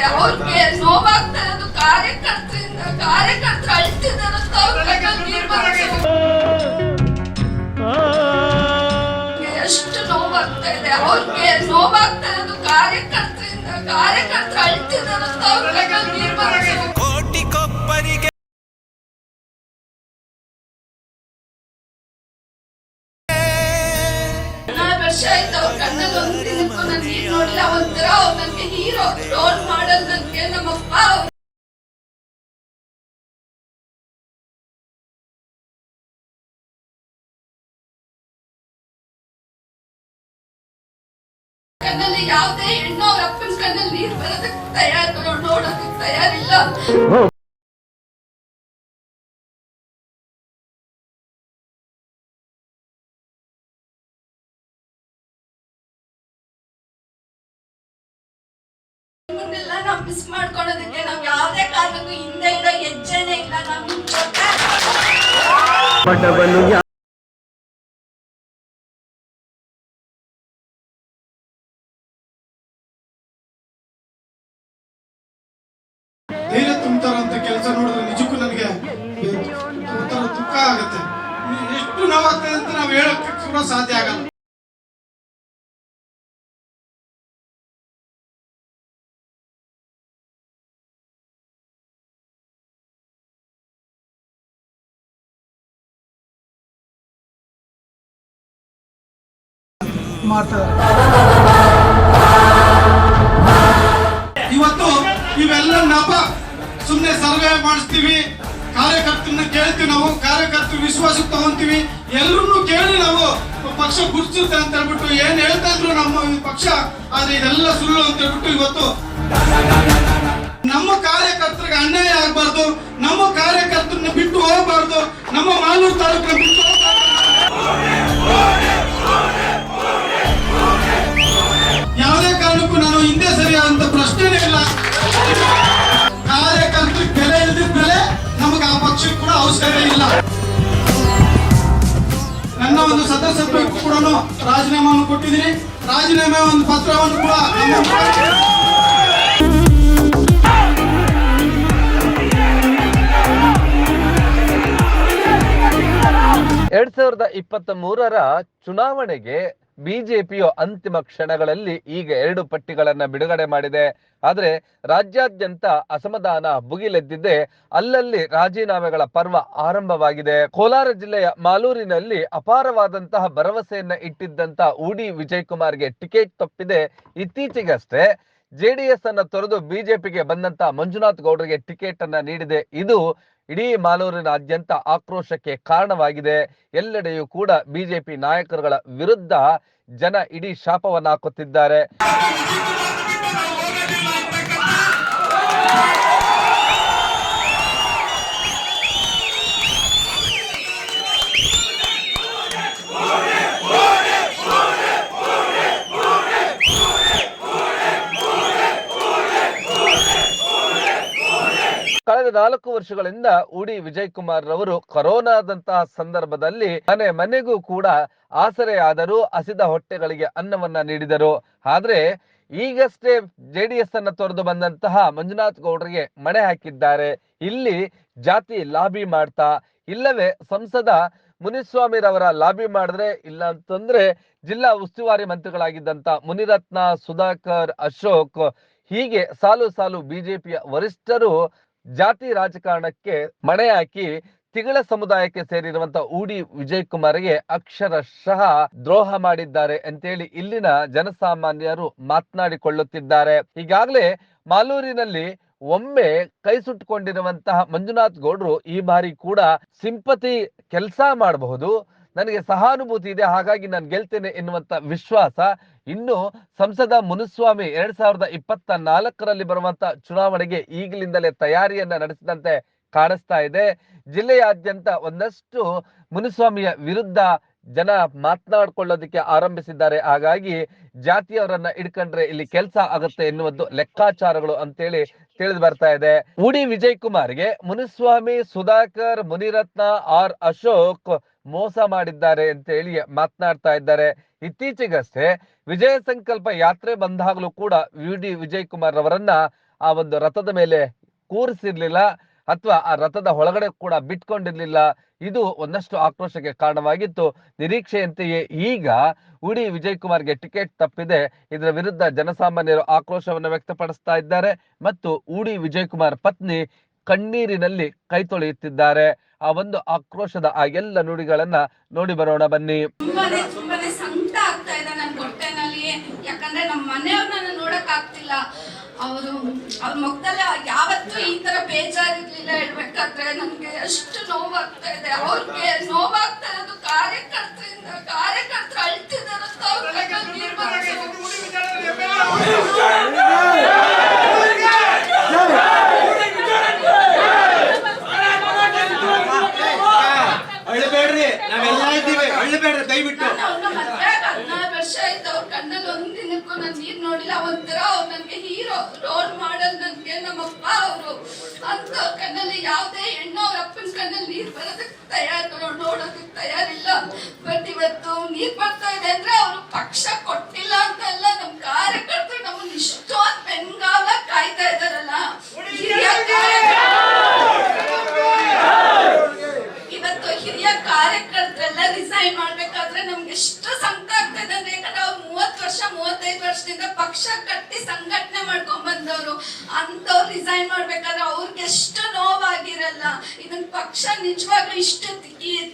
ಇದೆ, ಅವ್ರಿಗೆ ನೋವಾಗ್ತಾ ಇರೋದು ಕಾರ್ಯಕರ್ತರಿಂದ. ಕಾರ್ಯಕರ್ತರು ಅಳ್ತಿದ್ದಾರೆ ಅಂತ ಅವ್ರ ಕಣ್ಣಲ್ಲಿ ನೀರು ಬರುತ್ತೆ. ಎಷ್ಟು ನೋವಾಗ್ತಾ ಇದೆ, ಅವ್ರಿಗೆ ನೋವಾಗ್ತಾ ಇರೋದು ಕಾರ್ಯಕರ್ತರಿಂದ. ಕಾರ್ಯಕರ್ತರು ಅಳ್ತಿದ್ದಾರೆ ಅಂತ ಅವ್ರ ಕಣ್ಣಲ್ಲಿ ನೀರು ಬರುತ್ತೆ. ಕೋಟಿಗೊಬ್ಬರಿಗೆ ವರ್ಷ ಆಯ್ತು ಅವ್ರ ಕಣ್ಣಲ್ಲಿ ಒಂದು ದಿನಕ್ಕೂ ನಾನು ನೀರು ನೋಡಿಲ್ಲ. ಒಂಥರ ಅವ್ರು ನನಗೆ ಹೀರೋ, ರೋಲ್ ಮಾಡಲ್ ನನಗೆ ನಮ್ಮಪ್ಪ. ಕಣ್ಣಲ್ಲಿ ಯಾವುದೇ ಹೆಣ್ಣು ಅವ್ರ ಅಪ್ಪನ ಕಣ್ಣಲ್ಲಿ ನೀರು ಬರೋದಕ್ಕೆ ತಯಾರು, ನೋಡೋದಕ್ಕೆ ತಯಾರಿಲ್ಲ. ಮುಂದೆಲ್ಲ ನಾವು ಮಿಸ್ ಮಾಡ್ಕೊಳ್ಳೋದಕ್ಕೆ ನಾವು ಯಾವುದೇ ಕಾರಣಕ್ಕೂ ಹಿಂದೆ ಇಡೋ ಹೆಜ್ಜೆನೇ ಇಲ್ಲ. ನಾವು ನಿಮ್ ಜೊತೆ ಧೈರ್ಯ ತುಂಬತಾರಂತ ಕೆಲಸ ನೋಡಿದ್ರೆ ನಿಜಕ್ಕೂ ನನಗೆ ಒಂಥರ ದುಃಖ ಆಗುತ್ತೆ. ಎಷ್ಟು ನೋವಾಗ್ತದೆ ಅಂತ ನಾವು ಹೇಳಕ್ಕೆ ಕೂಡ ಸಾಧ್ಯ ಆಗಲ್ಲ. ಇವತ್ತು ಇವೆಲ್ಲ ನಾಪ ಸುಮ್ಮನೆ ಸರ್ವೆ ಮಾಡಿಸ್ತೀವಿ, ಕಾರ್ಯಕರ್ತರನ್ನ ಕೇಳ್ತೀವಿ, ನಾವು ಕಾರ್ಯಕರ್ತರು ವಿಶ್ವಾಸಕ್ಕೆ ತಗೊಂತೀವಿ, ಎಲ್ಲರನ್ನು ಕೇಳಿ ನಾವು ಪಕ್ಷ ಗುರ್ಸುತ್ತೆ ಅಂತ ಹೇಳ್ಬಿಟ್ಟು ಏನ್ ಹೇಳ್ತಾ ಇದ್ರು ನಮ್ಮ ಪಕ್ಷ. ಆದ್ರೆ ಇದೆಲ್ಲ ಸುಳ್ಳು ಅಂತ ಹೇಳ್ಬಿಟ್ಟು ಇವತ್ತು ನಮ್ಮ ಕಾರ್ಯಕರ್ತರಿಗೆ ಅನ್ಯಾಯ ಆಗ್ಬಾರ್ದು, ನಮ್ಮ ಕಾರ್ಯಕರ್ತರನ್ನ ಬಿಟ್ಟು ಹೋಗಬಾರ್ದು, ನಮ್ಮ ಮಾಲೂರು ತಾಲೂಕನ್ನ ಬಿಟ್ಟು ಯಾವುದೇ ಕಾರಣಕ್ಕೂ ನಾನು ಹಿಂದೆ ಸರಿಯಾದಂತ ಪ್ರಶ್ನೆನೇ ಇಲ್ಲ. ಕಾರ್ಯಕರ್ತರು ಬೆಲೆ ಇಲ್ದಿದ್ಮೇಲೆ ನಮಗೆ ಆ ಪಕ್ಷಕ್ಕೆ ಕೂಡ ಅವಶ್ಯಕತೆ ಇಲ್ಲ. ನನ್ನ ಒಂದು ಸದಸ್ಯತ್ವಕ್ಕೂ ಕೂಡ ರಾಜೀನಾಮೆಯನ್ನು ಕೊಟ್ಟಿದ್ದೀನಿ. ರಾಜೀನಾಮೆ ಒಂದು ಪತ್ರವನ್ನು ಕೂಡ 2023ರ ಚುನಾವಣೆಗೆ ಬಿಜೆಪಿಯು ಅಂತಿಮ ಕ್ಷಣಗಳಲ್ಲಿ ಈಗ 2 ಪಟ್ಟಿಗಳನ್ನ ಬಿಡುಗಡೆ ಮಾಡಿದೆ. ಆದ್ರೆ ರಾಜ್ಯಾದ್ಯಂತ ಅಸಮಾಧಾನ ಭುಗಿಲೆದ್ದಿದೆ. ಅಲ್ಲಲ್ಲಿ ರಾಜೀನಾಮೆಗಳ ಪರ್ವ ಆರಂಭವಾಗಿದೆ. ಕೋಲಾರ ಜಿಲ್ಲೆಯ ಮಾಲೂರಿನಲ್ಲಿ ಅಪಾರವಾದಂತಹ ಭರವಸೆಯನ್ನ ಇಟ್ಟಿದ್ದಂತ ಉಡಿ ವಿಜಯ್ ಕುಮಾರ್ಗೆ ಟಿಕೆಟ್ ತಪ್ಪಿದೆ. ಇತ್ತೀಚೆಗಷ್ಟೇ ಜೆಡಿಎಸ್ ಅನ್ನ ತೊರೆದು ಬಿಜೆಪಿಗೆ ಬಂದಂತ ಮಂಜುನಾಥ್ ಗೌಡರಿಗೆ ಟಿಕೆಟ್ ಅನ್ನ ನೀಡಿದೆ. ಇದು ಇಡೀ ಮಾಲೂರಿನಾದ್ಯಂತ ಆಕ್ರೋಶಕ್ಕೆ ಕಾರಣವಾಗಿದೆ. ಎಲ್ಲೆಡೆಯೂ ಕೂಡ ಬಿಜೆಪಿ ನಾಯಕರುಗಳ ವಿರುದ್ಧ ಜನ ಇಡೀ ಶಾಪವನ್ನ ಹಾಕುತ್ತಿದ್ದಾರೆ. ಕಳೆದ 4 ವರ್ಷಗಳಿಂದ ಉಡಿ ವಿಜಯ್ ಕುಮಾರ್ ರವರು ಕೊರೋನಾದಂತಹ ಸಂದರ್ಭದಲ್ಲಿ ಮನೆ ಮನೆಗೂ ಕೂಡ ಆಸರೆಯಾದರೂ ಹಸಿದ ಹೊಟ್ಟೆಗಳಿಗೆ ಅನ್ನವನ್ನ ನೀಡಿದರು. ಆದ್ರೆ ಈಗಷ್ಟೇ ಜೆಡಿಎಸ್ ಅನ್ನ ತೊರೆದು ಬಂದಂತಹ ಮಂಜುನಾಥ್ ಗೌಡರಿಗೆ ಮಣೆ ಹಾಕಿದ್ದಾರೆ. ಇಲ್ಲಿ ಜಾತಿ ಲಾಬಿ ಮಾಡ್ತಾ, ಇಲ್ಲವೇ ಸಂಸದ ಮುನಿಸ್ವಾಮಿ ರವರ ಲಾಬಿ ಮಾಡಿದ್ರೆ, ಇಲ್ಲ ಅಂತಂದ್ರೆ ಜಿಲ್ಲಾ ಉಸ್ತುವಾರಿ ಮಂತ್ರಿಗಳಾಗಿದ್ದಂತ ಮುನಿರತ್ನ, ಸುಧಾಕರ್, ಅಶೋಕ್, ಹೀಗೆ ಸಾಲು ಸಾಲು ಬಿಜೆಪಿಯ ವರಿಷ್ಠರು ಜಾತಿ ರಾಜಕಾರಣಕ್ಕೆ ಮಣೆ ಹಾಕಿ ತಿಗಳ ಸಮುದಾಯಕ್ಕೆ ಸೇರಿರುವಂತ ಉಡಿ ವಿಜಯ್ ಕುಮಾರ್ಗೆ ಅಕ್ಷರಶಃ ದ್ರೋಹ ಮಾಡಿದ್ದಾರೆ ಅಂತೇಳಿ ಇಲ್ಲಿನ ಜನಸಾಮಾನ್ಯರು ಮಾತನಾಡಿಕೊಳ್ಳುತ್ತಿದ್ದಾರೆ. ಈಗಾಗಲೇ ಮಾಲೂರಿನಲ್ಲಿ ಒಮ್ಮೆ ಕೈ ಸುಟ್ಟುಕೊಂಡಿರುವಂತಹ ಮಂಜುನಾಥ್ ಗೌಡ್ರು ಈ ಬಾರಿ ಕೂಡ ಸಿಂಪತಿ ಕೆಲಸ ಮಾಡಬಹುದು, ನನಗೆ ಸಹಾನುಭೂತಿ ಇದೆ, ಹಾಗಾಗಿ ನಾನು ಗೆಲ್ತೇನೆ ಎನ್ನುವಂತ ವಿಶ್ವಾಸ ಇನ್ನು ಸಂಸದ ಮುನಿಸ್ವಾಮಿ 2024ರಲ್ಲಿ ಬರುವಂತ ಚುನಾವಣೆಗೆ ಈಗಲಿಂದಲೇ ತಯಾರಿಯನ್ನ ನಡೆಸಿದಂತೆ ಕಾಣಿಸ್ತಾ ಇದೆ. ಜಿಲ್ಲೆಯಾದ್ಯಂತ ಒಂದಷ್ಟು ಮುನಿಸ್ವಾಮಿಯ ವಿರುದ್ಧ ಜನ ಮಾತನಾಡಿಕೊಳ್ಳೋದಕ್ಕೆ ಆರಂಭಿಸಿದ್ದಾರೆ. ಹಾಗಾಗಿ ಜಾತಿಯವರನ್ನ ಇಡ್ಕೊಂಡ್ರೆ ಇಲ್ಲಿ ಕೆಲಸ ಆಗುತ್ತೆ ಎನ್ನುವುದು ಲೆಕ್ಕಾಚಾರಗಳು ಅಂತೇಳಿ ತಿಳಿದು ಬರ್ತಾ ಇದೆ. ಉಡಿ ವಿಜಯ್ ಕುಮಾರ್ಗೆ ಮುನಿಸ್ವಾಮಿ, ಸುಧಾಕರ್, ಮುನಿರತ್ನ, ಆರ್ ಅಶೋಕ್ ಮೋಸ ಮಾಡಿದ್ದಾರೆ ಅಂತ ಹೇಳಿ ಮಾತನಾಡ್ತಾ ಇದ್ದಾರೆ. ಇತ್ತೀಚೆಗಷ್ಟೇ ವಿಜಯ ಸಂಕಲ್ಪ ಯಾತ್ರೆ ಬಂದಾಗಲೂ ಕೂಡ ಉಡಿ ವಿಜಯ್ ಕುಮಾರ್ ಅವರನ್ನ ಆ ಒಂದು ರಥದ ಮೇಲೆ ಕೂರಿಸಿರ್ಲಿಲ್ಲ ಅಥವಾ ಆ ರಥದ ಒಳಗಡೆ ಕೂಡ ಬಿಟ್ಕೊಂಡಿರ್ಲಿಲ್ಲ. ಇದು ಒಂದಷ್ಟು ಆಕ್ರೋಶಕ್ಕೆ ಕಾರಣವಾಗಿತ್ತು. ನಿರೀಕ್ಷೆಯಂತೆಯೇ ಈಗ ಉಡಿ ವಿಜಯ್ ಕುಮಾರ್ಗೆ ಟಿಕೆಟ್ ತಪ್ಪಿದೆ. ಇದರ ವಿರುದ್ಧ ಜನಸಾಮಾನ್ಯರು ಆಕ್ರೋಶವನ್ನು ವ್ಯಕ್ತಪಡಿಸ್ತಾ ಇದ್ದಾರೆ ಮತ್ತು ಉಡಿ ವಿಜಯ್ ಕುಮಾರ್ ಪತ್ನಿ ಕಣ್ಣೀರಿನಲ್ಲಿ ಕೈ ತೊಳೆಯುತ್ತಿದ್ದಾರೆ. ಆ ಒಂದು ಆಕ್ರೋಶದ ಆ ಎಲ್ಲ ನುಡಿಗಳನ್ನ ನೋಡಿ ಬರೋಣ ಬನ್ನಿ. ತುಂಬಾನೇ ಸಂಕಟ ಆಗ್ತಾ ಇದೆ ನನ್ನ ಹೊಟ್ಟೆನಲ್ಲಿ. ಯಾಕಂದ್ರೆ ನಮ್ಮ ಮನೆಯವ್ರನ್ನ ನೋಡಕ್ ಆಗ್ತಿಲ್ಲ. ಅವ್ರ ಮುಖದಲ್ಲಿ ಯಾವತ್ತೂ ಈ ತರ ಬೇಜಾರಿರ್ಲಿಲ್ಲ. ಹೇಳ್ಬೇಕಾದ್ರೆ ನನ್ಗೆ ಎಷ್ಟು ನೋವಾಗ್ತಾ ಇದೆ. ಅವ್ರಿಗೆ ನೋವಾಗ್ತಾ ಇರೋದು ಕಾರ್ಯಕರ್ತರಿಂದ. ಕಾರ್ಯಕರ್ತರು ಅಳ್ತಿದಾರ ಅಂತ ಅವ್ರ ಕೈಯಲ್ಲಿ ನೀರ್ ಬರುತ್ತೆ. ಅಳ್ಳಬೇಡ್ರಿ, ನಾವೆಲ್ಲ ಇದ್ದೀವಿ, ಅಳ್ಳಬೇಡ್ರಿ ದಯವಿಟ್ಟು. 16 ವರ್ಷ ಆಯ್ತು. ಅವ್ರ ಕಣ್ಣಲ್ಲಿ ಒಂದ್ ದಿನಕ್ಕೂ ನಾನು ನೀರ್ ನೋಡಿಲ್ಲ. ಒಂಥರ ಅವ್ರು ನನ್ಗೆ ಹೀರೋ, ರೋಲ್ ಮಾಡಲ್. ನನ್ಗೆ ನಮ್ಮಪ್ಪ ಅವರು ಅಂತ ಕಣ್ಣಲ್ಲಿ ಯಾವುದೇ ಹೆಣ್ಣು ಅವ್ರ ಅಪ್ಪನ ಕಣ್ಣಲ್ಲಿ ನೀರ್ ಬರೋದಕ್ಕೆ ನೋಡೋದಕ್ಕೆ ತಯಾರಿಲ್ಲ. ಬಟ್ ಇವತ್ತು ನೀರ್ ಬರ್ತಾ ಇದೆ ಅಂದ್ರೆ ಅವರು ಪಕ್ಷ ಕೊಟ್ಟಿಲ್ಲ ಅಂತ ಅಲ್ಲ, ನಮ್ ಕಾರ್ಯಕರ್ತರು ನಮ್ಮನ್ನ ಇಷ್ಟೊಂದು ಬೆಂಗಾಲ ಕಾಯ್ತಾ ಇದಾರಲ್ಲ. ಇವತ್ತು ಹಿರಿಯ ಕಾರ್ಯಕರ್ತರೆಲ್ಲ ರಿಸೈನ್ ಮಾಡ್ಬೇಕಾದ್ರೆ ನಮ್ಗೆ ಎಷ್ಟು ಸಂಕಟ ಆಗ್ತದೆ ಅಂದ್ರೆ, ಯಾಕಂದ್ರೆ ಅವ್ರು 35 ವರ್ಷದಿಂದ ಪಕ್ಷ ಕಟ್ಟಿ ಸಂಘಟನೆ ಮಾಡ್ಕೊಂಡ್ ಬಂದವರು. ಅಂತವ್ರು ರಿಸೈನ್ ಮಾಡ್ಬೇಕಾದ್ರೆ ಅವ್ರಿಗೆ ಎಷ್ಟು ನೋವಾಗಿರಲ್ಲ. ಇದನ್ನ ಪಕ್ಷ ನಿಜವಾಗ್ಲೂ ಇಷ್ಟು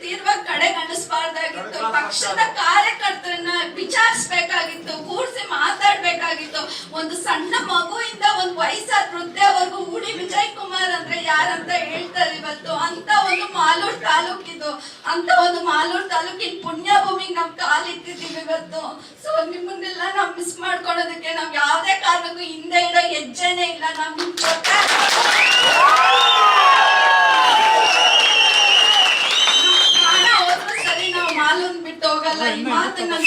ತೀವ್ರವಾಗಿ ಕಡೆಗಣಿಸಬಾರ್ದಾಗಿತ್ತು. ಪಕ್ಷದ ಕಾರ್ಯಕರ್ತರನ್ನ ವಿಚಾರಿಸಬೇಕಾಗಿತ್ತು, ಕೂರ್ಸಿ ಮಾತಾಡ್ಬೇಕಾಗಿತ್ತು. ಒಂದು ಸಣ್ಣ ಮಗುವಿಂದ ಒಂದು ವಯಸ್ಸಾದ ವೃದ್ಧೆವರೆಗೂ ಉಡಿ ವಿಜಯ್ ಕುಮಾರ್ ಅಂದ್ರೆ ಯಾರಂತ ಹೇಳ್ತಾರೆ ಇವತ್ತು. ಅಂತ ಒಂದು ಮಾಲೂರು ತಾಲೂಕಿದು, ಅಂತ ಒಂದು ಮಾಲೂರು ತಾಲೂಕಿನ ಪುಣ್ಯ ಭೂಮಿಗೆ ನಾವ್ ಕಾಲಿಟ್ಟಿದ್ದೀವಿ ಇವತ್ತು. ಸೊ ನಿಮ್ಮನ್ನೆಲ್ಲ ನಾವ್ ಮಿಸ್ ಮಾಡ್ಕೊಳ್ಳೋದಕ್ಕೆ ನಾವ್ ಯಾವ್ದೇ ಕಾರಣಕ್ಕೂ ಹಿಂದೆ ಇಡೋ ಹೆಜ್ಜೆನೇ ಇಲ್ಲ. ನಾವ್ ನಿಮ್ ಜೊತೆ ಹಣ ಹೋದ್ರು ಸರಿ, ನಾವು ಮಾಲೂನ್ ಬಿಟ್ಟು ಹೋಗಲ್ಲ. ಈ ಮಾತನ್ನ ನಾನು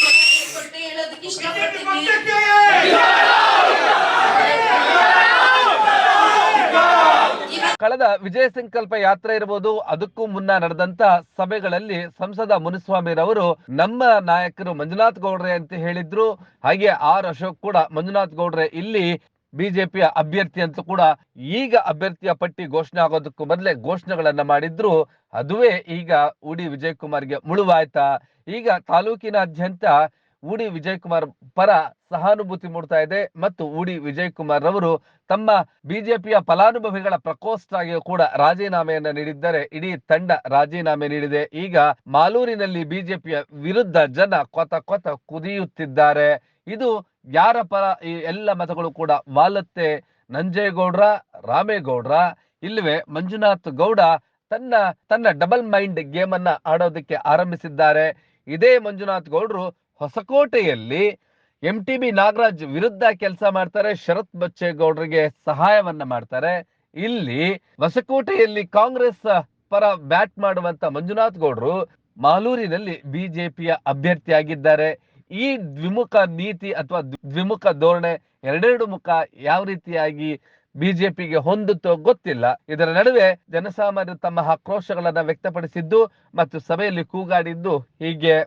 ಕೊಟ್ಟು ಹೇಳೋದಕ್ಕೆ ಇಷ್ಟಪಡ್ತೀನಿ. ಕಳೆದ ವಿಜಯ ಸಂಕಲ್ಪ ಯಾತ್ರೆ ಇರಬಹುದು, ಅದಕ್ಕೂ ಮುನ್ನ ನಡೆದಂತ ಸಭೆಗಳಲ್ಲಿ ಸಂಸದ ಮುನಿಸ್ವಾಮಿರವರು ನಮ್ಮ ನಾಯಕರು ಮಂಜುನಾಥ್ ಗೌಡ್ರೆ ಅಂತ ಹೇಳಿದ್ರು. ಹಾಗೆ ಅಶೋಕ್ ಕೂಡ ಮಂಜುನಾಥ್ ಗೌಡ್ರೆ ಇಲ್ಲಿ ಬಿಜೆಪಿಯ ಅಭ್ಯರ್ಥಿ ಅಂತ ಕೂಡ ಈಗ ಅಭ್ಯರ್ಥಿಯ ಪಟ್ಟಿ ಘೋಷಣೆ ಆಗೋದಕ್ಕೂ ಮೊದಲೇ ಘೋಷಣೆಗಳನ್ನ ಮಾಡಿದ್ರು. ಅದುವೇ ಈಗ ಉಡಿ ವಿಜಯ್ ಕುಮಾರ್ಗೆ ಮುಳುವಾಯ್ತಾ? ಈಗ ತಾಲೂಕಿನಾದ್ಯಂತ ಉಡಿ ವಿಜಯ್ ಕುಮಾರ್ ಪರ ಸಹಾನುಭೂತಿ ಮೂಡ್ತಾ ಇದೆ ಮತ್ತು ಉಡಿ ವಿಜಯ್ ಕುಮಾರ್ ರವರು ತಮ್ಮ ಬಿಜೆಪಿಯ ಫಲಾನುಭವಿಗಳ ಪ್ರಕೋಷ್ಠಗೆ ಕೂಡ ರಾಜೀನಾಮೆಯನ್ನ ನೀಡಿದ್ದಾರೆ. ಇಡೀ ತಂಡ ರಾಜೀನಾಮೆ ನೀಡಿದೆ. ಈಗ ಮಾಲೂರಿನಲ್ಲಿ ಬಿಜೆಪಿಯ ವಿರುದ್ಧ ಜನ ಕೊತ ಕುದಿಯುತ್ತಿದ್ದಾರೆ. ಇದು ಯಾರ ಪರ? ಈ ಎಲ್ಲ ಮತಗಳು ಕೂಡ ವಾಲತ್ತೆ. ನಂಜೇಗೌಡ್ರ, ರಾಮೇಗೌಡ್ರ, ಇಲ್ಲವೇ ಮಂಜುನಾಥ್ ಗೌಡ ತನ್ನ ಡಬಲ್ ಮೈಂಡ್ ಗೇಮ್ ಅನ್ನ ಆಡೋದಕ್ಕೆ ಆರಂಭಿಸಿದ್ದಾರೆ. ಇದೇ ಮಂಜುನಾಥ್ ಗೌಡ್ರು ಹೊಸಕೋಟೆಯಲ್ಲಿ MTB ನಾಗರಾಜ್ ವಿರುದ್ಧ ಕೆಲಸ ಮಾಡ್ತಾರೆ. ಶರತ್ ಬಚ್ಚೇಗೌಡರಿಗೆ ಸಹಾಯವನ್ನ ಮಾಡ್ತಾರೆ. ಇಲ್ಲಿ ಹೊಸಕೋಟೆಯಲ್ಲಿ ಕಾಂಗ್ರೆಸ್ ಪರ ಬ್ಯಾಟ್ ಮಾಡುವಂತ ಮಂಜುನಾಥ್ ಗೌಡ್ರು ಮಾಲೂರಿನಲ್ಲಿ ಬಿಜೆಪಿಯ ಅಭ್ಯರ್ಥಿಯಾಗಿದ್ದಾರೆ. ಈ ದ್ವಿಮುಖ ನೀತಿ ಅಥವಾ ದ್ವಿಮುಖ ಧೋರಣೆ, ಎರಡೆರಡು ಮುಖ ಯಾವ ರೀತಿಯಾಗಿ ಬಿಜೆಪಿಗೆ ಹೊಂದುತ್ತೋ ಗೊತ್ತಿಲ್ಲ. ಇದರ ನಡುವೆ ಜನಸಾಮಾನ್ಯರು ತಮ್ಮ ಆಕ್ರೋಶಗಳನ್ನ ವ್ಯಕ್ತಪಡಿಸಿದ್ದು ಮತ್ತು ಸಭೆಯಲ್ಲಿ ಕೂಗಾಡಿದ್ದು ಹೀಗೆ.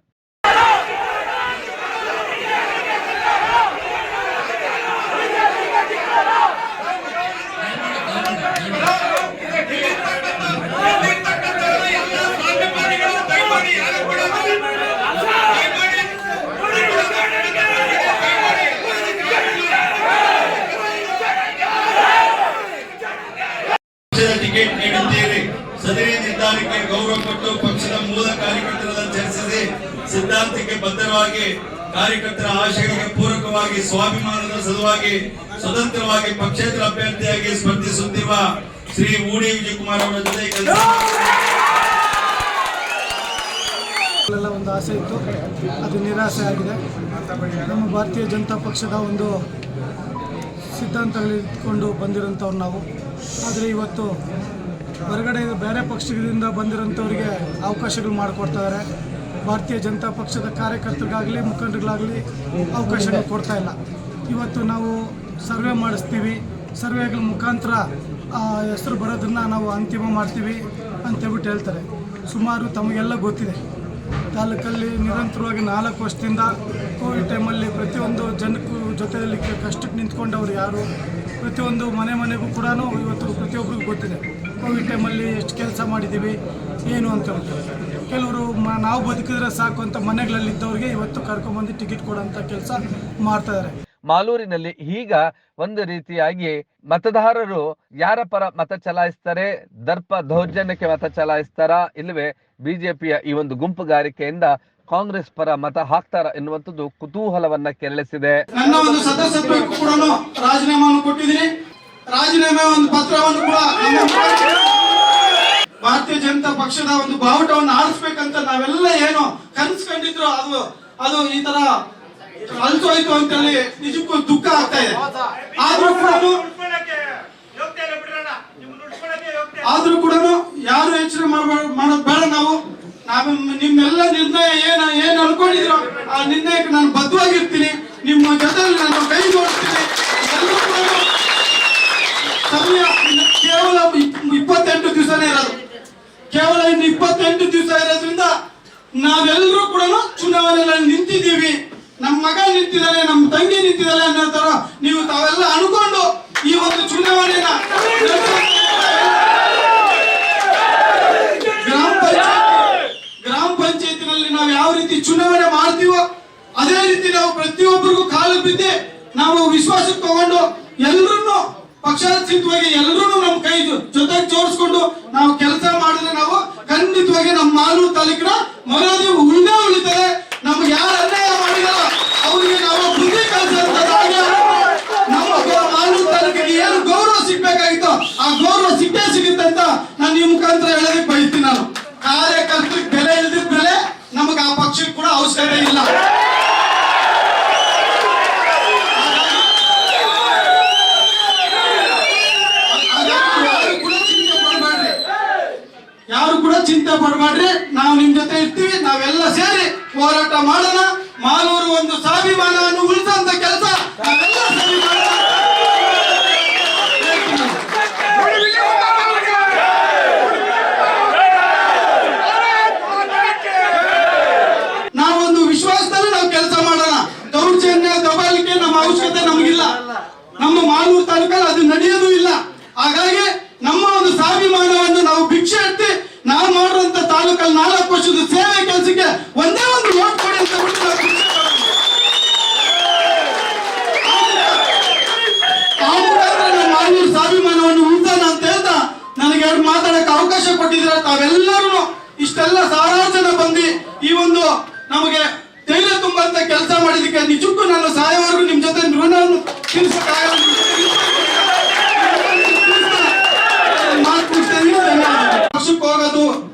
ಟಿಕೆಟ್ ನೀಡುತ್ತೇವೆ. ಸದರಿ ನಿರ್ಧಾರಕ್ಕೆ ಗೌರವ ಕೊಟ್ಟು ಪಕ್ಷದ ಮೂಲ ಕಾರ್ಯಕರ್ತರನ್ನು ಚರ್ಚಿಸಿ ಸಿದ್ಧಾಂತಕ್ಕೆ ಬದ್ಧವಾಗಿ ಕಾರ್ಯಕರ್ತರ ಆಶಯಗಳಿಗೆ ಪೂರಕವಾಗಿ ಸ್ವಾಭಿಮಾನದ ಸಲುವಾಗಿ ಸ್ವತಂತ್ರವಾಗಿ ಪಕ್ಷೇತರ ಅಭ್ಯರ್ಥಿಯಾಗಿ ಸ್ಪರ್ಧಿಸುತ್ತಿರುವ ಶ್ರೀ ಉಡಿ ವಿಜಯ್ ಕುಮಾರ್ ಅವರ ಜೊತೆ ಕೆಲಸ ಒಂದು ಆಸೆ ಇತ್ತು, ಅದು ನಿರಾಸೆ ಆಗಿದೆ. ನಮ್ಮ ಭಾರತೀಯ ಜನತಾ ಪಕ್ಷದ ಒಂದು ಸಿದ್ಧಾಂತಗಳಿಟ್ಕೊಂಡು ಬಂದಿರೋಂಥವ್ರು ನಾವು. ಆದರೆ ಇವತ್ತು ಹೊರಗಡೆ ಬೇರೆ ಪಕ್ಷಗಳಿಂದ ಬಂದಿರೋಂಥವ್ರಿಗೆ ಅವಕಾಶಗಳು ಮಾಡಿಕೊಡ್ತಾರೆ. ಭಾರತೀಯ ಜನತಾ ಪಕ್ಷದ ಕಾರ್ಯಕರ್ತರಿಗಾಗಲಿ ಮುಖಂಡರುಗಳಾಗಲಿ ಅವಕಾಶಗಳು ಕೊಡ್ತಾ ಇಲ್ಲ. ಇವತ್ತು ನಾವು ಸರ್ವೆ ಮಾಡಿಸ್ತೀವಿ, ಸರ್ವೆಗಳ ಮುಖಾಂತರ ಹೆಸರು ಬರೋದನ್ನು ನಾವು ಅಂತಿಮ ಮಾಡ್ತೀವಿ ಅಂತೇಳ್ಬಿಟ್ಟು ಹೇಳ್ತಾರೆ. ಸುಮಾರು ತಮಗೆಲ್ಲ ಗೊತ್ತಿದೆ, ತಾಲೂಕಲ್ಲಿ ನಿರಂತರವಾಗಿ 4 ವರ್ಷದಿಂದ ಕೋವಿಡ್ ಟೈಮಲ್ಲಿ ಪ್ರತಿಯೊಂದು ಜನಕ್ಕೂ ಜೊತೆಯಲ್ಲಿ ಕಷ್ಟಕ್ಕೆ ನಿಂತ್ಕೊಂಡವ್ರು ಯಾರು, ಪ್ರತಿಯೊಂದು ಮನೆಗೂ ಕೂಡ ಇವತ್ತು ಪ್ರತಿಯೊಬ್ಬರಿಗೂ ಗೊತ್ತಿದೆ ಕೋವಿಡ್ ಟೈಮಲ್ಲಿ ಎಷ್ಟು ಕೆಲಸ ಮಾಡಿದ್ದೀವಿ ಏನು ಅಂತ ಹೇಳ್ತಾರೆ. ಕೆಲವರು ನಾವು ಬದುಕಿದ್ರೆ ಸಾಕು ಅಂತ ಮನೆಗಳಲ್ಲಿದ್ದವ್ರಿಗೆ ಇವತ್ತು ಕರ್ಕೊಂಬಂದು ಟಿಕೆಟ್ ಕೊಡೋಂಥ ಕೆಲಸ ಮಾಡ್ತಾಯಿದ್ದಾರೆ. ಮಾಲೂರಿನಲ್ಲಿ ಈಗ ಒಂದು ರೀತಿಯಾಗಿ ಮತದಾರರು ಯಾರ ಪರ ಮತ ಚಲಾಯಿಸ್ತಾರೆ, ದರ್ಪ ದೌರ್ಜನ್ಯಕ್ಕೆ ಮತ ಚಲಾಯಿಸ್ತಾರಾ ಇಲ್ಲವೇ ಬಿಜೆಪಿಯ ಈ ಒಂದು ಗುಂಪುಗಾರಿಕೆಯಿಂದ ಕಾಂಗ್ರೆಸ್ ಪರ ಮತ ಹಾಕ್ತಾರ ಎನ್ನುವಂಥದ್ದು ಕುತೂಹಲವನ್ನ ಕೆರಳಿಸಿದೆ. ನನ್ನ ಒಂದು ಸದಸ್ಯತ್ವಕ್ಕೂ ಕೂಡ ರಾಜೀನಾಮೆಯನ್ನು ಕೊಟ್ಟಿದ್ದೀನಿ. ರಾಜೀನಾಮೆ ಒಂದು ಪತ್ರವನ್ನು ಕೂಡ ಭಾರತೀಯ ಜನತಾ ಪಕ್ಷದ ಒಂದು ಬಾವುಟವನ್ನು ಆರಿಸ್ಬೇಕಂತ ನಾವೆಲ್ಲ ಏನು ಕನಸ್ಕೊಂಡಿದ್ರು ಅದು ಈ ತರ ಅಲ್ಸೋಯ್ತು ಅಂತೇಳಿ ನಿಜಕ್ಕೂ ದುಃಖ ಆಗ್ತಾ ಇದೆ. ಆದ್ರೂ ಕೂಡ ಯಾರು ಯೋಚನೆ ಮಾಡೋದು ಬೇಡ. ನಾವು ನಿಮ್ಮೆಲ್ಲ ನಿರ್ಣಯ ಏನ್ ಅನ್ಕೊಂಡಿದ್ರು ಆ ನಿರ್ಣಯಕ್ಕೆ ನಾನು ಬದ್ಧವಾಗಿರ್ತೀನಿ. ನಿಮ್ಮ ಜೊತೆಲಿ ನಾನು ಕೈ ಜೋಡಿಸ್ತೀನಿ. ಸಮಯ ಕೇವಲ 28 ದಿವಸನೇ ಇರೋದು. ಕೇವಲ ಇನ್ನು 28 ದಿವಸ ಇರೋದ್ರಿಂದ ನಾವೆಲ್ಲರೂ ಕೂಡ ಚುನಾವಣೆಯಲ್ಲಿ ನಿಂತಿದ್ದೀವಿ. ನಮ್ಮ ಮಗ ನಿಂತಿದ್ದಾನೆ, ನಮ್ಮ ತಂಗಿ ನಿಂತಿದ್ದಾನೆ ಅನ್ನೋ ತರ ನೀವು ತಾವೆಲ್ಲ ಅನ್ಕೊಂಡು ಈ ಒಂದು ಚುನಾವಣೆನ ಗ್ರಾಮ ಪಂಚಾಯತಿನಲ್ಲಿ ನಾವು ಯಾವ ರೀತಿ ಚುನಾವಣೆ ಮಾಡ್ತೀವೋ ಅದೇ ರೀತಿ ನಾವು ಪ್ರತಿಯೊಬ್ಬರಿಗೂ ಕಾಲು ಬಿದ್ದೆ ನಾವು ವಿಶ್ವಾಸಕ್ಕೆ ತಗೊಂಡು ಎಲ್ಲರನ್ನು ಪಕ್ಷಾತೀತವಾಗಿ ಎಲ್ಲರೂ ನಮ್ಮ ಕೈ ಜೊತೆಗೆ ಜೋಡಿಸ್ಕೊಂಡು ನಾವು ಕೆಲಸ ಮಾಡಿದ್ರೆ ನಾವು ಖಂಡಿತವಾಗಿ ನಮ್ಮ ಮಾಲೂರು ತಾಲೂಕಿನ ಮರ್ಯಾದೆ ಉಳಿತದೆ. ನಮ್ಗೆ ಯಾರು ಅನ್ಯಾಯ ಮಾಡಿದಾರ ಅವ್ರಿಗೆ ನಾವು ಬುದ್ಧಿ ಕಲಿಸಿದಾಗ ನಮ್ಮ ಮಾಲೂರು ತಾಲೂಕಿಗೆ ಏನು ಗೌರವ ಸಿಗ್ಬೇಕಾಗಿತ್ತು ಆ ಗೌರವ ಸಿಕ್ಕೇ ಸಿಗುತ್ತೆ ಅಂತ ನಾನು ಈ ಮುಖಾಂತರ ಹೇಳೋದಕ್ಕೆ ಬಯಸ್ತೀನಿ. ನಾನು ಕಾರ್ಯಕರ್ತರಿಗೆ ಬೆಲೆ ಇಲ್ದಿದ್ದ ಬೆಲೆ ನಮಗೆ ಆ ಪಕ್ಷಕ್ಕೆ ಕೂಡ ಅವಶ್ಯಕತೆ ಇಲ್ಲ. ಯಾರು ಕೂಡ ಚಿಂತೆ ಪಡಬೇಡ್ರಿ. ನಾವು ನಿಮ್ ಜೊತೆ ಇರ್ತೀವಿ. ನಾವೆಲ್ಲ ಸೇರಿ ಹೋರಾಟ ಮಾಡೋಣ. ಮಾಲೂರು ಒಂದು ಸ್ವಾಭಿಮಾನವನ್ನು ಉಳಿಸಂತ ಕೆಲಸ ನಾವೆಲ್ಲ ಸೇರಿ ಮಾಡೋಣ. ನಾವೊಂದು ವಿಶ್ವಾಸದಲ್ಲಿ ನಾವು ಕೆಲಸ ಮಾಡೋಣ. ದೌರ್ಜನ್ಯ ದಬಾಲಿಕೆ ನಮ್ಮ ಅವಶ್ಯಕತೆ ನಮಗಿಲ್ಲ. ನಮ್ಮ ಮಾಲೂರು ತಾಲೂಕಲ್ಲಿ ಅದು ನಡೆಯೋದು ಇಲ್ಲ. ಹಾಗಾಗಿ ನಮ್ಮ ಒಂದು ಸ್ವಾಭಿಮಾನವನ್ನು ನಾವು ಭಿಕ್ಷೆ ಎತ್ತಿ ನಾವು ಮಾಡುವಂತ ತಾಲೂಕಲ್ಲಿ 4 ವರ್ಷದ ಸೇವೆ ಕೆಲಸಕ್ಕೆ ಒಂದೇ ಒಂದು ಓಟ್ ಕೊಡಿ ಅಂತ ಬಿಟ್ಟು ನಾವು ಭಿಕ್ಷೆ ನಮ್ಮ ಮಾಲೂರು ಸ್ವಾಭಿಮಾನವನ್ನು ಉಳಿಸೋಣ ಅಂತ ಹೇಳ್ತಾ ನನಗೆ 2 ಮಾತಾಡಕ್ಕೆ ಅವಕಾಶ ಕೊಟ್ಟಿದ್ರೆ ತಾವೆಲ್ಲರೂ ಇಷ್ಟೆಲ್ಲ ಸಾವಿರಾರು ಜನ ಬಂದು ಈ ಒಂದು ನಮಗೆ ಧೈರ್ಯ ತುಂಬಂತ ಕೆಲಸ ಮಾಡಿದಕ್ಕೆ ನಿಜಕ್ಕೂ ನಾನು ಸಾಯವರೆಗೂ ನಿಮ್ ಜೊತೆ ಋಣವನ್ನು ತೀರಿಸಕ್ಕಾಗಲ್ಲ. ಪಕ್ಷಕ್ಕೆ ಹೋಗೋದು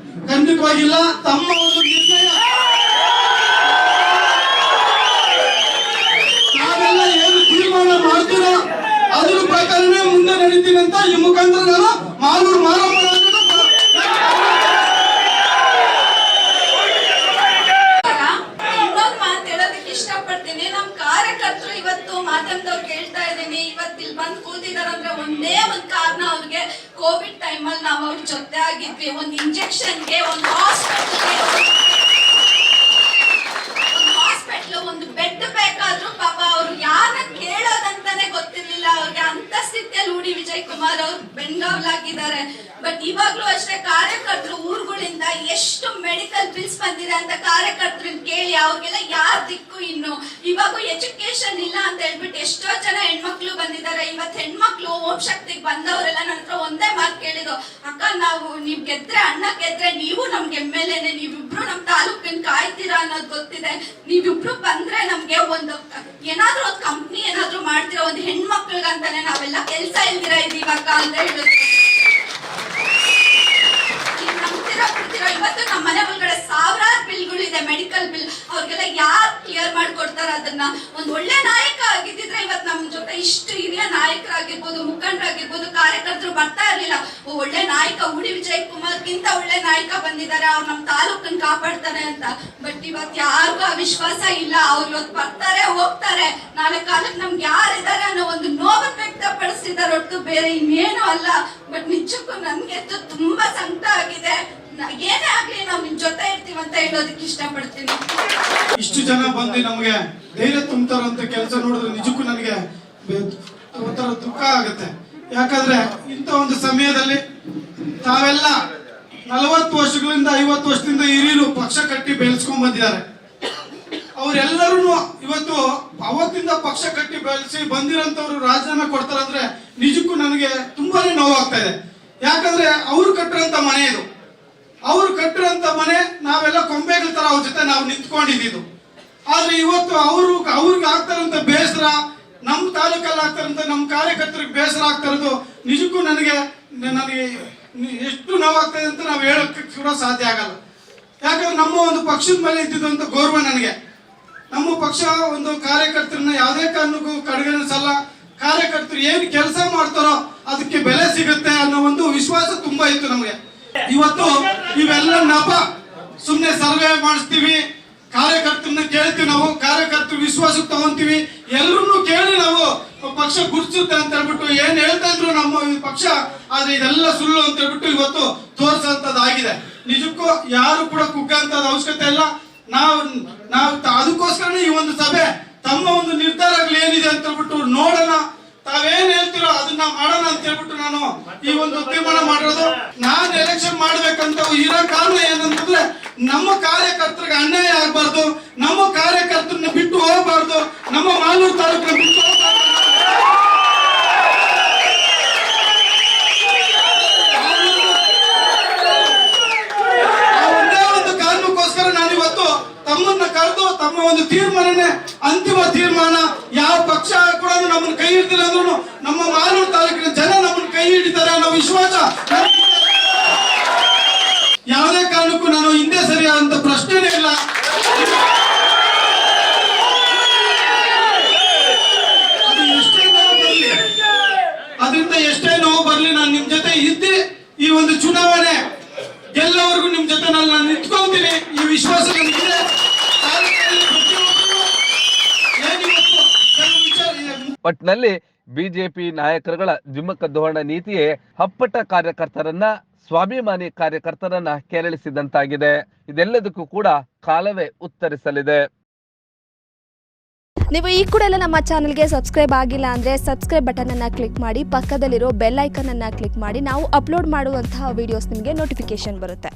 ಖಂಡಿತವಾಗಿಲ್ಲ. ತಮ್ಮ ಒಂದು ನಿರ್ಣಯ ನಾವೆಲ್ಲ ಏನು ತೀರ್ಮಾನ ಮಾಡ್ತೀರೋ ಅದ್ರ ಪ್ರಕಾರನೇ ಮುಂದೆ ನಡೀತೀನಿ ಅಂತ ಈ ಮುಖಾಂತರ ನಾನು ಮಾಲೂರು ಮಾರಮ್ಮ ಇನ್ನೊಂದು ಮಾತು ಹೇಳೋದಕ್ಕೆ ಇಷ್ಟಪಡ್ತೀನಿ. ನಮ್ ಕಾರ್ಯಕರ್ತರು ಇವತ್ತು ಮಾಧ್ಯಮದವ್ರು ಕೇಳ್ತಾ ಇದ್ದೀನಿ, ಇವತ್ತು ಇಲ್ಲಿ ಬಂದು ಕೂತಿದಾರಂದ್ರೆ ಒಂದೇ ಒಂದು ಕಾರಣ, ಅವ್ರಿಗೆ ಕೋವಿಡ್ ಟೈಮಲ್ಲಿ ನಾವು ಅವ್ರ ಜೊತೆ ಆಗಿದ್ವಿ. ಒಂದು ಇಂಜೆಕ್ಷನ್ಗೆ, ಒಂದು ಹಾಸ್ಪಿಟ್ಲ್, ಒಂದು ಬೆಡ್ ಬೇಕಾದ್ರೂ ಪಾಪ ಅವ್ರು ಯಾರನ್ನ ಕೇಳೋದಂತಾನೆ ಗೊತ್ತಿರ್ಲಿಲ್ಲ ಅವ್ರಿಗೆ. ಅಂತ ಸ್ಥಿತಿಯಲ್ಲಿ ಉಡಿ ವಿಜಯ್ ಕುಮಾರ್ ಅವ್ರು ಬೆಂಗಾವಲಾಗಿದ್ದಾರೆ. ಬಟ್ ಇವಾಗ್ಲೂ ಅಷ್ಟೇ ಕಾರ್ಯಕರ್ತರು ಊರುಗಳಿಂದ ಎಷ್ಟು ಮೆಡಿಕಲ್ ಬಿಲ್ಸ್ ಬಂದಿದೆ ಅಂತ ಕಾರ್ಯಕರ್ತರನ್ನ ಕೇಳಿ ಅವ್ರಿಗೆಲ್ಲ ಯಾರ್ ದಿಕ್ಕು. ಇನ್ನು ಇವಾಗ ಎಜುಕೇಶನ್ ಇಲ್ಲ ಅಂತ ಹೇಳ್ಬಿಟ್ಟು ಎಷ್ಟೋ ಜನ ಹೆಣ್ಮಕ್ಳು ಬಂದಿದ್ದಾರೆ. ಇವತ್ತು ಹೆಣ್ಮಕ್ಳು ಓಂ ಶಕ್ತಿಗೆ ಬಂದವರೆಲ್ಲ ನನ್ನ ಹತ್ರ ಒಂದೇ ಮಾತು ಕೇಳಿದ್ರು, ಅಕ್ಕ ನೀವ್ ಗೆದ್ರೆ, ಅಣ್ಣ ಗೆದ್ರೆ ನೀವು ನಮ್ಗೆ MLA, ನೀವಿಬ್ರು ನಮ್ ತಾಲೂಕಿನ ಕಾಯ್ತೀರಾ ಅನ್ನೋದು ಗೊತ್ತಿದೆ. ನೀವಿಬ್ರು ಬಂದ್ರೆ ನಮ್ಗೆ ಒಂದು ಏನಾದ್ರೂ ಒಂದು ಕಂಪ್ನಿ ಏನಾದ್ರೂ ಮಾಡ್ತೀರಾ, ಒಂದು ಹೆಣ್ಮಕ್ಳಿಗಂತಾನೆ ನಾವೆಲ್ಲ ಕೆಲ್ಸ ಇಲ್ದಿರ ಇದೀವಾಗ ಅಂತ ಹೇಳಿದ್ರು. ಇವತ್ತು ನಮ್ಮ ಮನೆ ಒಳಗಡೆ ಸಾವಿರಾರು ಬಿಲ್ಗಳು ಇದೆ, ಮೆಡಿಕಲ್ ಬಿಲ್. ಅವ್ರಿಗೆಲ್ಲ ಯಾರು ಕ್ಲಿಯರ್ ಮಾಡ್ಕೊಡ್ತಾರ ಅದನ್ನ? ಒಂದ್ ಒಳ್ಳೆ ನಾಯಕ ಆಗಿದ್ರೆ ಇವತ್ತು ನಮ್ ಜೊತೆ ಇಷ್ಟು ಹಿರಿಯ ನಾಯಕರಾಗಿರ್ಬೋದು, ಮುಖಂಡರಾಗಿರ್ಬೋದು, ಕಾರ್ಯಕರ್ತರು ಬರ್ತಾ ಇರ್ಲಿಲ್ಲ. ಒಳ್ಳೆ ನಾಯಕ ಉಡಿ ವಿಜಯ್ ಕುಮಾರ್ಗಿಂತ ಒಳ್ಳೆ ನಾಯಕ ಬಂದಿದ್ದಾರೆ, ಅವ್ರು ನಮ್ ತಾಲೂಕನ್ನ ಕಾಪಾಡ್ತಾರೆ ಅಂತ. ಬಟ್ ಇವತ್ತು ಯಾರಿಗೂ ಆ ವಿಶ್ವಾಸ ಇಲ್ಲ. ಅವ್ರು ಇವತ್ತು ಬರ್ತಾರೆ ಹೋಗ್ತಾರೆ, ನಾಳೆ ಕಾಲಕ್ಕೆ ನಮ್ಗೆ ಯಾರಿದ್ದಾರೆ ಅನ್ನೋ ಒಂದು ನೋವನ್ನು ವ್ಯಕ್ತಪಡಿಸ್ತಿದ್ದಾರೆ ಹೊರತು ಬೇರೆ ಇನ್ನೇನು ಅಲ್ಲ. ಬಟ್ ನಿಜಕ್ಕೂ ನನ್ಗೆ ತುಂಬಾ ಸಂಕಟ ಆಗಿದೆ. ಏನೇ ಆಗ್ಲಿ ನಾವು ನಿಮ್ ಜೊತೆ ಇರ್ತೀವಿ ಅಂತ ಹೇಳೋದಕ್ಕೆ ಇಷ್ಟಪಡ್ತೀನಿ. ಇಷ್ಟು ಜನ ಬಂದು ನಮಗೆ ಧೈರ್ಯ ತುಂಬ್ತಾರಂತ ಕೆಲಸ ನೋಡಿದ್ರೆ ನಿಜಕ್ಕೂ ನನಗೆ ಒಂಥರ ದುಃಖ ಆಗುತ್ತೆ. ಯಾಕಂದ್ರೆ ಇಂಥ ಒಂದು ಸಮಯದಲ್ಲಿ ತಾವೆಲ್ಲ 40 ವರ್ಷಗಳಿಂದ 50 ವರ್ಷದಿಂದ ಹಿರಿಯರು ಪಕ್ಷ ಕಟ್ಟಿ ಬೆಳೆಸ್ಕೊಂಡ್ ಬಂದಿದ್ದಾರೆ. ಅವರೆಲ್ಲರೂ ಇವತ್ತು ಅವತ್ತಿಂದ ಪಕ್ಷ ಕಟ್ಟಿ ಬೆಳೆಸಿ ಬಂದಿರೋಂಥವ್ರು ರಾಜೀನಾಮೆ ಕೊಡ್ತಾರೆ ಅಂದ್ರೆ ನಿಜಕ್ಕೂ ನನಗೆ ತುಂಬಾನೇ ನೋವಾಗ್ತಾ ಇದೆ. ಯಾಕಂದ್ರೆ ಅವ್ರು ಕಟ್ಟಿರೋಂಥ ಮನೆ ಇದು, ಅವ್ರು ಕಟ್ಟಿರೋಂಥ ಮನೆ, ನಾವೆಲ್ಲ ಕೊಂಬೆಗಳ ತರ ಅವ್ರ ಜೊತೆ ನಾವು ನಿಂತ್ಕೊಂಡಿದ್ದು. ಆದ್ರೆ ಇವತ್ತು ಅವ್ರಿಗೆ ಆಗ್ತಾರಂತ ಬೇಸರ, ನಮ್ಮ ತಾಲೂಕಲ್ಲಿ ಆಗ್ತಾರಂತ ನಮ್ಮ ಕಾರ್ಯಕರ್ತರಿಗೆ ಬೇಸರ ಆಗ್ತಾ ಇರೋದು ನಿಜಕ್ಕೂ ನನಗೆ ಎಷ್ಟು ನೋವಾಗ್ತದೆ ಅಂತ ನಾವು ಹೇಳಕ್ಕೆ ಕೂಡ ಸಾಧ್ಯ ಆಗಲ್ಲ. ಯಾಕಂದ್ರೆ ನಮ್ಮ ಒಂದು ಪಕ್ಷದ ಮೇಲೆ ಇದ್ದಿದ್ದಂತ ಗೌರವ ನನಗೆ, ನಮ್ಮ ಪಕ್ಷ ಒಂದು ಕಾರ್ಯಕರ್ತರನ್ನ ಯಾವುದೇ ಕಾರಣಕ್ಕೂ ಕಡೆಗಣಿಸಲ್ಲ. ಕಾರ್ಯಕರ್ತರು ಏನು ಕೆಲಸ ಮಾಡ್ತಾರೋ ಅದಕ್ಕೆ ಬೆಲೆ ಸಿಗುತ್ತೆ ಅನ್ನೋ ಒಂದು ವಿಶ್ವಾಸ ತುಂಬಾ ಇತ್ತು ನಮಗೆ. ಇವತ್ತು ಇವೆಲ್ಲ ನಪ ಸುಮ್ನೆ ಸರ್ವೆ ಮಾಡಿಸ್ತೀವಿ, ಕಾರ್ಯಕರ್ತರನ್ನ ಕೇಳ್ತೀವಿ, ನಾವು ಕಾರ್ಯಕರ್ತರು ವಿಶ್ವಾಸಕ್ಕೆ ತಗೊಂತೀವಿ, ಎಲ್ಲರನ್ನು ಕೇಳಿ ನಾವು ಪಕ್ಷ ಗುರ್ಸುತ್ತೆ ಅಂತ ಹೇಳ್ಬಿಟ್ಟು ಏನ್ ಹೇಳ್ತಾ ಇದ್ರು ನಮ್ಮ ಪಕ್ಷ, ಆದ್ರೆ ಇದೆಲ್ಲ ಸುಳ್ಳು ಅಂತ ಹೇಳ್ಬಿಟ್ಟು ಇವತ್ತು ತೋರ್ಸಂತದ್ದಾಗಿದೆ. ನಿಜಕ್ಕೂ ಯಾರು ಕೂಡ ಕುಗ್ಗಂತದ ಅವಶ್ಯಕತೆ ಇಲ್ಲ. ನಾವು ಅದಕ್ಕೋಸ್ಕರನೇ ಈ ಒಂದು ಸಭೆ, ತಮ್ಮ ಒಂದು ನಿರ್ಧಾರಗಳು ಏನಿದೆ ಅಂತ ಹೇಳ್ಬಿಟ್ಟು ನೋಡೋಣ, ತಾವೇನ್ ಹೇಳ್ತಿರೋ ಅದನ್ನ ಮಾಡೋಣ ಅಂತ ಹೇಳ್ಬಿಟ್ಟು ನಾನು ಈ ಒಂದು ತೀರ್ಮಾನ ಮಾಡಿರೋದು. ನಾನು ಎಲೆಕ್ಷನ್ ಮಾಡ್ಬೇಕಂತ ಇರೋ ಕಾರಣ ಏನಂತಂದ್ರೆ ನಮ್ಮ ಕಾರ್ಯಕರ್ತರಿಗೆ ಅನ್ಯಾಯ ಆಗ್ಬಾರ್ದು, ನಮ್ಮ ಕಾರ್ಯಕರ್ತರನ್ನ ಬಿಟ್ಟು ಹೋಗಬಾರ್ದು, ನಮ್ಮ ಮಾಲೂರು ತಾಲೂಕನ್ನ ಬಿಟ್ಟು ಹೋಗಬಾರ್ದು. ಒಂದೇ ಒಂದು ಕಾರಣಕ್ಕೋಸ್ಕರ ನಾನು ಇವತ್ತು ತಮ್ಮನ್ನ ಕರೆದು ತಮ್ಮ ಒಂದು ತೀರ್ಮಾನನೇ ಅಂತಿಮ ತೀರ್ಮಾನ. ಯಾವ ಪಕ್ಷ ಕೂಡ ನಮ್ಮನ್ನು ಕೈ ಹಿಡಿದಿಲ್ಲ ಅಂದ್ರೂ ನಮ್ಮ ಮಾಲೂರು ತಾಲೂಕಿನ ಜನ ನಮ್ಮನ್ನು ಕೈ ಹಿಡಿತಾರೆ ಅನ್ನೋ ವಿಶ್ವಾಸ. ಯಾವುದೇ ಕಾರಣಕ್ಕೂ ನಾನು ಹಿಂದೆ ಸರಿಯಾದಂತ ಪ್ರಶ್ನೆನೇ ಇಲ್ಲ. ಅದು ಎಷ್ಟೇ ನೋವು ಬರ್ಲಿ, ಅದರಿಂದ ಎಷ್ಟೇ ನೋವು ಬರ್ಲಿ, ನಾನು ನಿಮ್ ಜೊತೆ ಇದ್ದಿ ಈ ಒಂದು ಚುನಾವಣೆ ಗೆಲ್ಲವರೆಗೂ ನಿಮ್ ಜೊತೆ ನಾನು ನಿಂತ್ಕೊಳ್ತೀನಿ. ಈ ವಿಶ್ವಾಸ ನನಗಿದೆ. ಒಟ್ನಲ್ಲಿ ಬಿಜೆಪಿ ನಾಯಕರುಗಳ ಜಿಮ್ಮಕ್ಕ ಧೋರಣೆ ನೀತಿಯೇ ಅಪ್ಪಟ ಕಾರ್ಯಕರ್ತರನ್ನ, ಸ್ವಾಭಿಮಾನಿ ಕಾರ್ಯಕರ್ತರನ್ನ ಕೆರಳಿಸಿದಂತಾಗಿದೆ. ಇದೆಲ್ಲದಕ್ಕೂ ಕೂಡ ಕಾಲವೇ ಉತ್ತರಿಸಲಿದೆ. ನೀವು ಈ ಕೂಡ ಎಲ್ಲ ನಮ್ಮ ಚಾನಲ್ಗೆ ಸಬ್ಸ್ಕ್ರೈಬ್ ಆಗಿಲ್ಲ ಅಂದರೆ ಸಬ್ಸ್ಕ್ರೈಬ್ ಬಟನನ್ನು ಕ್ಲಿಕ್ ಮಾಡಿ, ಪಕ್ಕದಲ್ಲಿರೋ ಬೆಲ್ ಐಕನನ್ನು ಕ್ಲಿಕ್ ಮಾಡಿ. ನಾವು ಅಪ್ಲೋಡ್ ಮಾಡುವಂತಹ ವಿಡಿಯೋಸ್ ನಿಮಗೆ ನೋಟಿಫಿಕೇಶನ್ ಬರುತ್ತೆ.